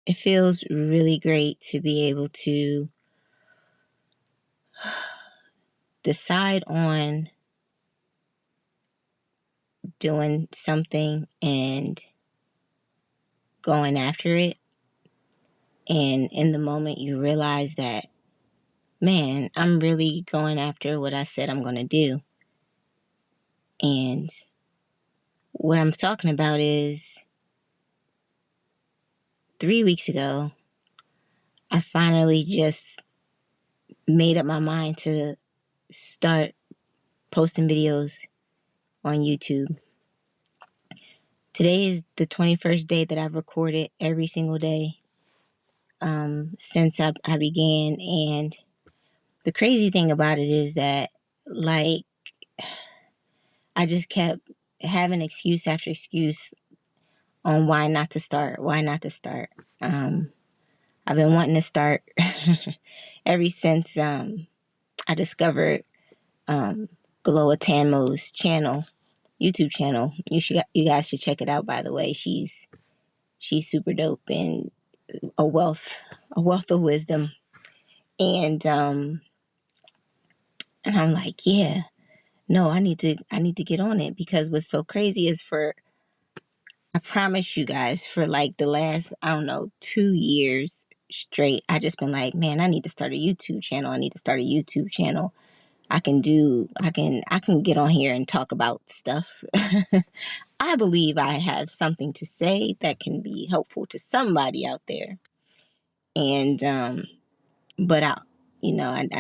it feels really great to be able to decide on doing something and going after it. And in the moment, you realize that, man, I'm really going after what I said I'm going to do. And what I'm talking about is 3 weeks ago, I finally just made up my mind to start posting videos on YouTube. Today is the 21st day that I've recorded every single day since I began. And the crazy thing about it is that, like, I just kept having excuse after excuse on why not to start, why not to start. I've been wanting to start ever since I discovered Glowa Tanmo's channel, YouTube channel. You guys should check it out. By the way, she's super dope and a wealth of wisdom. And I'm like, yeah, no, I need to get on it, because what's so crazy is, I promise you guys, for like the last, I don't know, 2 years straight, I just been like, man, I need to start a YouTube channel. I need to start a YouTube channel. I can get on here and talk about stuff. I believe I have something to say that can be helpful to somebody out there. And but I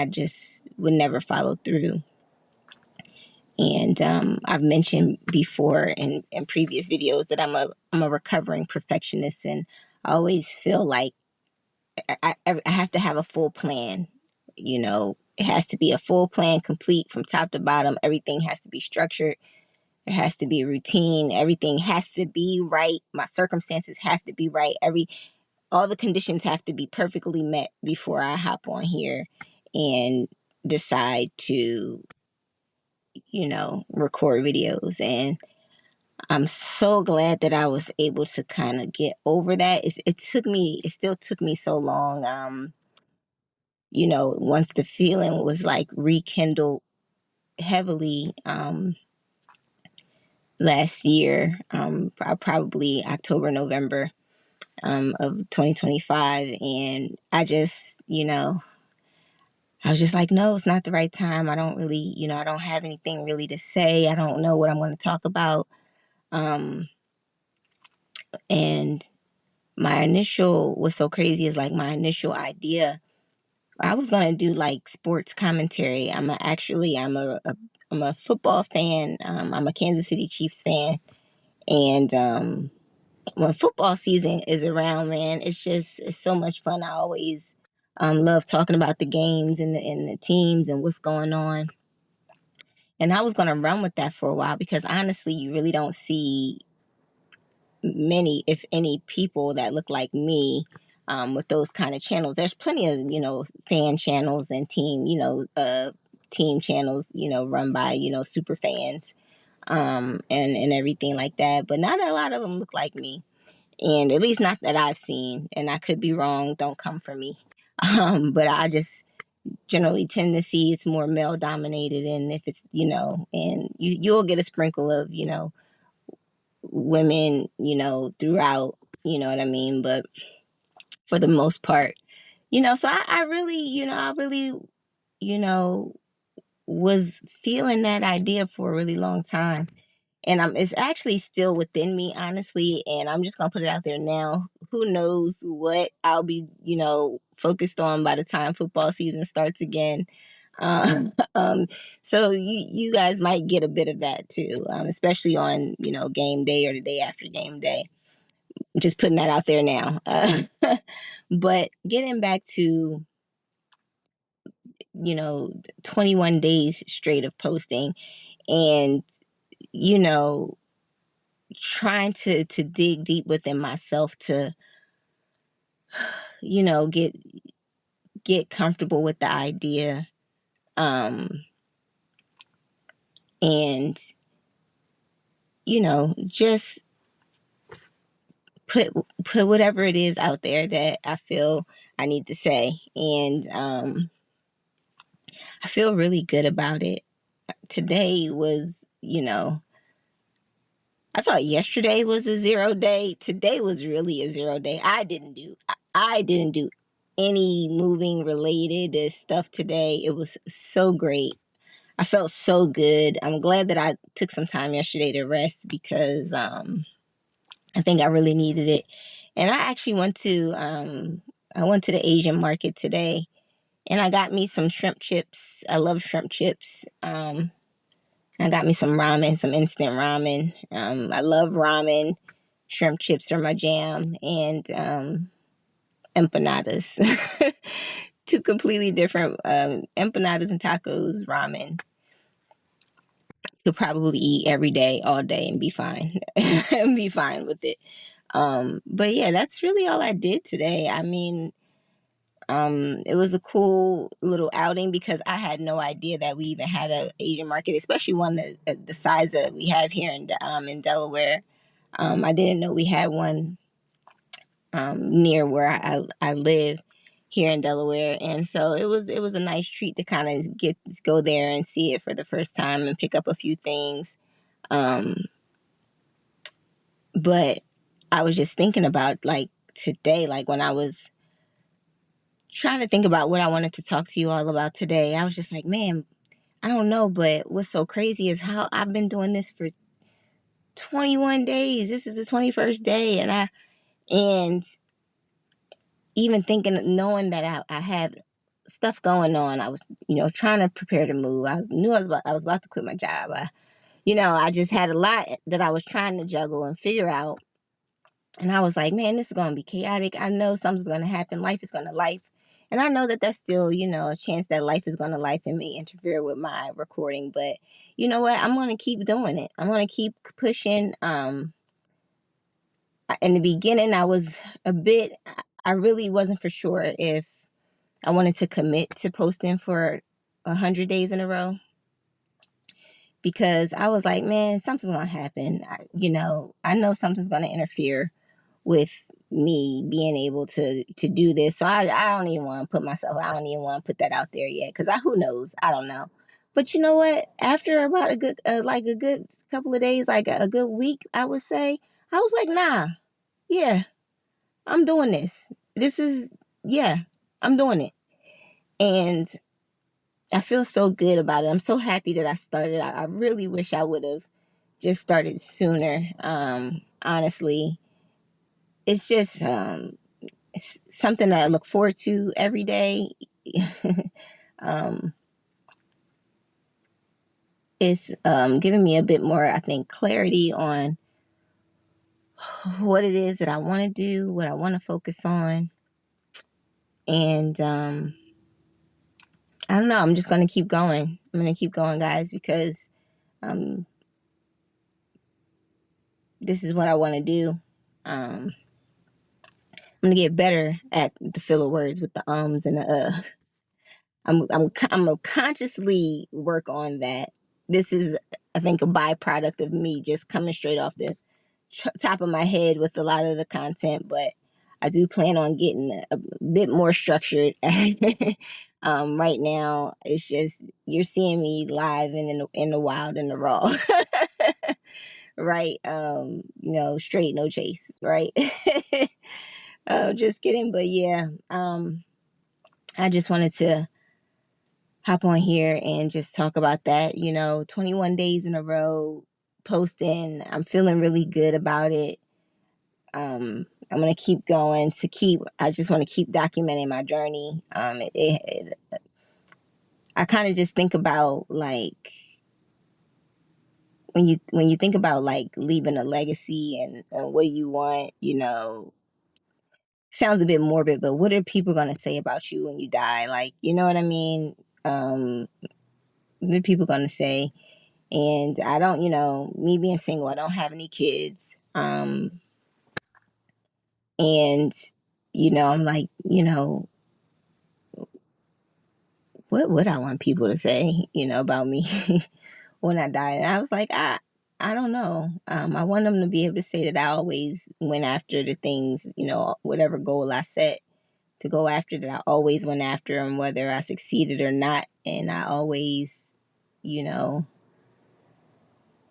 just would never follow through. And I've mentioned before in previous videos that I'm a recovering perfectionist, and I always feel like I have to have a full plan. It has to be a full plan, complete from top to bottom. Everything has to be structured. There has to be a routine. Everything has to be right. My circumstances have to be right. All the conditions have to be perfectly met before I hop on here and decide to, record videos. And I'm so glad that I was able to kind of get over that. It still took me so long. Once the feeling was like rekindled heavily, last year, probably October, November, of 2025. And I was just like, no, it's not the right time. I don't really, I don't have anything really to say. I don't know what I'm going to talk about. And what's so crazy is, like, my initial idea, I was going to do like sports commentary. I'm a football fan. I'm a Kansas City Chiefs fan. And when football season is around, man, it's so much fun. I always love talking about the games and the teams and what's going on. And I was going to run with that for a while, because honestly, you really don't see many, if any, people that look like me with those kind of channels. There's plenty of, fan channels and team channels, run by, super fans and everything like that. But not a lot of them look like me. And at least not that I've seen. And I could be wrong. Don't come for me. But I just generally tend to see it's more male dominated. And if it's, and you'll get a sprinkle of, women, throughout, you know what I mean? But for the most part, so I really, you know, was feeling that idea for a really long time. And it's actually still within me, honestly. And I'm just going to put it out there now. Who knows what I'll be, focused on by the time football season starts again. Um, so you guys might get a bit of that too, especially on, game day or the day after game day. I'm just putting that out there now. But getting back to, 21 days straight of posting, and, you know, trying to dig deep within myself to, get comfortable with the idea, and, just put put whatever it is out there that I feel I need to say, and I feel really good about it. Today was, I thought yesterday was a 0 day. Today was really a 0 day. I didn't do any moving related stuff today. It was so great. I felt so good. I'm glad that I took some time yesterday to rest because I think I really needed it. And I actually went to the Asian market today and I got me some shrimp chips. I love shrimp chips. I got me some ramen, some instant ramen. I love ramen. Shrimp chips are my jam, and empanadas. Two completely different empanadas and tacos, ramen. Could probably eat every day, all day, and be fine. And be fine with it. But yeah, that's really all I did today. I mean, it was a cool little outing because I had no idea that we even had a Asian market, especially one that the size that we have here in Delaware. I didn't know we had one near where I live here in Delaware, and so it was a nice treat to kind of go there and see it for the first time and pick up a few things. Um, but I was just thinking about like today, like when I was trying to think about what I wanted to talk to you all about today, I was just like, man, I don't know, but what's so crazy is how I've been doing this for 21 days. This is the 21st day, and even thinking, knowing that I had stuff going on, I was, trying to prepare to move. I was about to quit my job. I just had a lot that I was trying to juggle and figure out. And I was like, man, this is going to be chaotic. I know something's going to happen. Life is going to life. And I know that that's still, a chance that life is going to life and may interfere with my recording. But you know what? I'm going to keep doing it. I'm going to keep pushing. In the beginning, I really wasn't for sure if I wanted to commit to posting for 100 days in a row because I was like, man, something's going to happen. I know something's going to interfere with me being able to do this. So I don't even want to I don't even want to put that out there yet because who knows? I don't know. But you know what? After about a good couple of days, like a good week, I would say, I was like, nah, yeah, I'm doing this. This is, yeah, I'm doing it. And I feel so good about it. I'm so happy that I started. I really wish I would have just started sooner. Honestly, it's just, it's something that I look forward to every day. um, it's giving me a bit more, I think, clarity on what it is that I want to do, what I want to focus on. And I don't know, I'm just going to keep going. I'm going to keep going, guys, because um, this is what I want to do. I'm going to get better at the filler words with the ums and the I'm gonna consciously work on that. This is, I think, a byproduct of me just coming straight off the top of my head with a lot of the content, but I do plan on getting a bit more structured. Right now, it's just you're seeing me live and in the wild and the raw, right? Straight no chase, right? Just kidding, but yeah, I just wanted to hop on here and just talk about that. 21 days in a row posting. I'm feeling really good about it. I'm gonna keep going I just want to keep documenting my journey. I kind of just think about like when you think about like leaving a legacy and what you want, sounds a bit morbid, but what are people gonna say about you when you die? Like, you know what I mean? What are people gonna say? And I don't, me being single, I don't have any kids. And, I'm like, what would I want people to say, about me when I die? And I was like, I don't know. I want them to be able to say that I always went after the things, whatever goal I set to go after, that I always went after them, whether I succeeded or not. And I always, you know,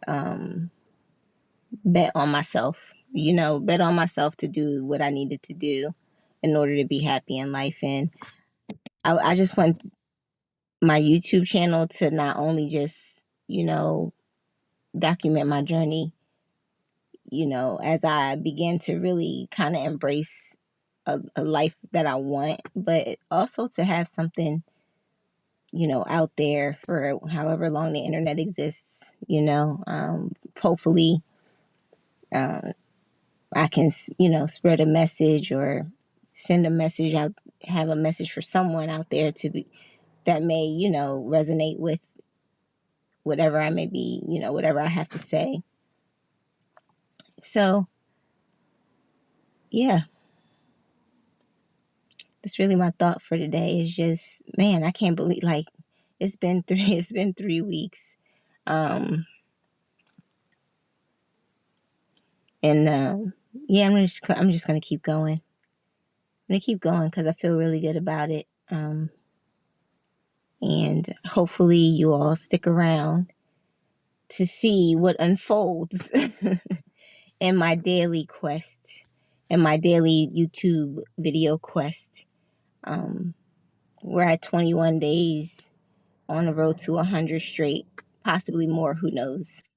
um, bet on myself, bet on myself to do what I needed to do in order to be happy in life. And I just want my YouTube channel to not only just, document my journey, as I begin to really kind of embrace a life that I want, but also to have something, out there for however long the internet exists, hopefully, uh, I can, spread a message or send a message out, have a message for someone out there that may, resonate with whatever I may be, whatever I have to say. So, yeah, that's really my thought for today. Is just, man, I can't believe, like, it's been 3 weeks. And yeah, I'm just gonna keep going. I'm gonna keep going because I feel really good about it. And hopefully you all stick around to see what unfolds in my daily quest, in my daily YouTube video quest. Um, we're at 21 days on the road to 100 straight, possibly more. Who knows?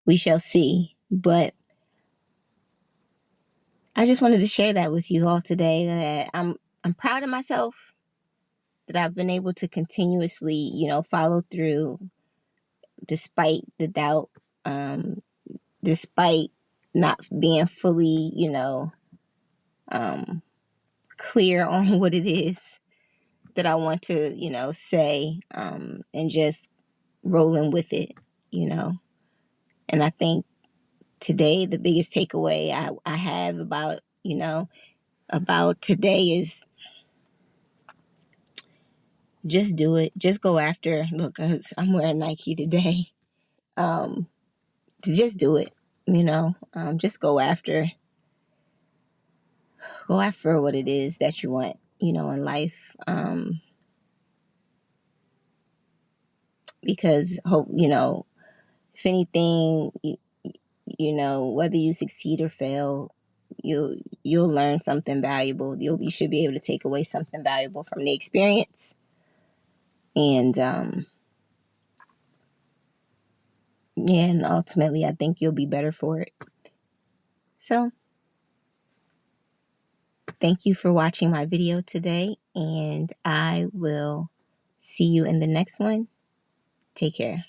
We shall see. But I just wanted to share that with you all today. That I'm proud of myself, that I've been able to continuously, follow through despite the doubt, despite not being fully, um, clear on what it is that I want to, say, and just rolling with it, you know. And I think today the biggest takeaway I have about today is just do it. Just go after. Look, I'm wearing Nike today. Um, to just do it, just go after what it is that you want, in life. Because hope, if anything, whether you succeed or fail, you'll learn something valuable. You should be able to take away something valuable from the experience. And yeah, and ultimately I think you'll be better for it. So thank you for watching my video today, and I will see you in the next one. Take care.